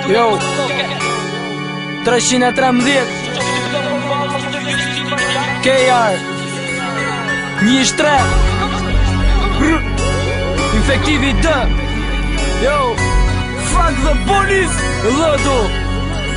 Jo 313 KR 23 Infektivi dë Yo Fuck the police Lëdu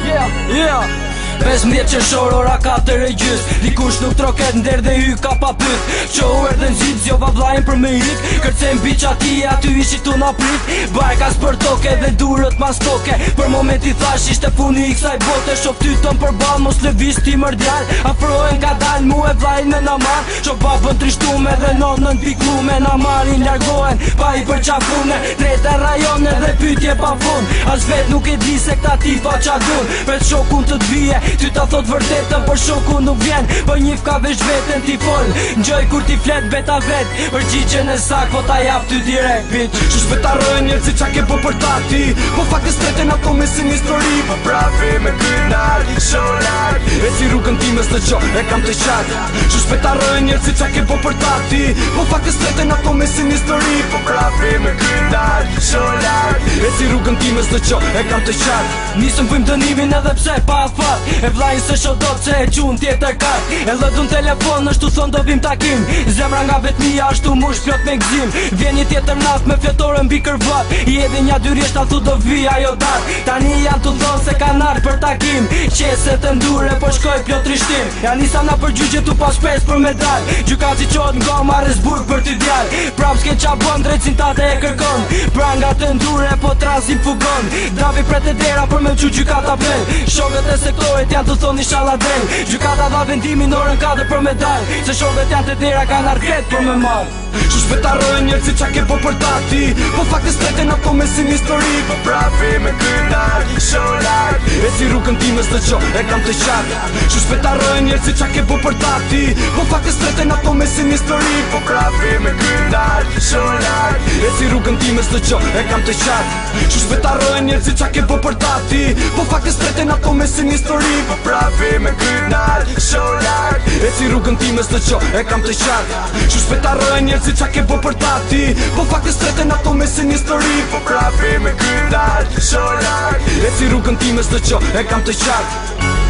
Yeah 15 qershor ora 4:30. Dikush nuk troket nder dhe hy ka pa pyt. Qohu erdhen zit zjova vlajn për me hit. Kërcen biq ati aty ishi tu na prit. Bajkas për toke dhe durët mas toke. Për moment i thash ishte funi i kësaj bote. Shof ty tëm për bal mos lëviz ti mërdjall. Afrohen ka dal mu e vlajn me namar. Shof babën trishtume dhe nonën piklume. Namarin largohen pa i përqafune. Treta rajone dhe pytje pa fund. As vet nuk e di se këta tipa qa dun. Vet shokun të t'vije ty ta thot vërtetën për shoku nuk vjen. Po njif ka vesh vetën ti fol. Ngjoj kur ti flet beta vet. Përgjigjen e sak po ta jap ty direkt bitch. Që shpetarojnë njerë si qa ke po për tati. Po fakte streten ato me si një histori. Po pravi me kynar, sholar. E si rrugën ti mes në qo, e kam të qatë. Që shpetarojnë njerë si qa ke po për tati. Po fakte streten ato me si një histori. Po pravi me kynar, sholar. E si rrugën ti mes në qo, e kam të qatë. Nisëm vëjmë dënimin edhe pse pa afat. E vlajnë se shodot që e qun tjetër kat. E lëdun telefon është tu thon do vim takim. Zemra nga vetmia ashtu mush plot me gzim. Vjen një tjetër nath me fletore mbi kërvat. I edhe një dyrisht a thu do vi ajo dat. Tani janë tu thon se kan ardh për takim. Qese të ndure po shkoj plot trishtim. Ja nisa na përgjygje tu pas pes për medal. Gjykati qohet nga Maresburg për t'i djal. Prap s'ke qa bën drejt sintate e kërkon. Pranga të ndure po transin fugon. Dravi pret e dera për me qu gjykata bel. Shokët e sektorit janë të thoni shala del. Gjykata dha vendimin orën 4 për medal. Se shokët janë të dera kanë arket për me marr. Që shpetarojnë njerë si qa ke po për tati. Po fakte streten ato me si një histori. Po pravi me kynar, sholar. E si rrugën ti mes në qo, e kam të qatë. Që shpetarojnë njerë si qa ke po për tati. Po fakte streten ato me si një histori. Po pravi me kynar, sholar. E si rrugën ti mes në qo, e kam të qatë. Që shpetarojnë njerë si qa ke po për tati. Po fakte streten ato me si një histori. Po pravi me kynar, sholar. E si rrugën ti mes në qo, e kam të qatë. Që shpetarojnë njerë si qa ke po për tati. Po fakte streten ato me si një histori. Po pravi me kynar, sholar. E si rrugën ti mes në qo, e kam të qatë.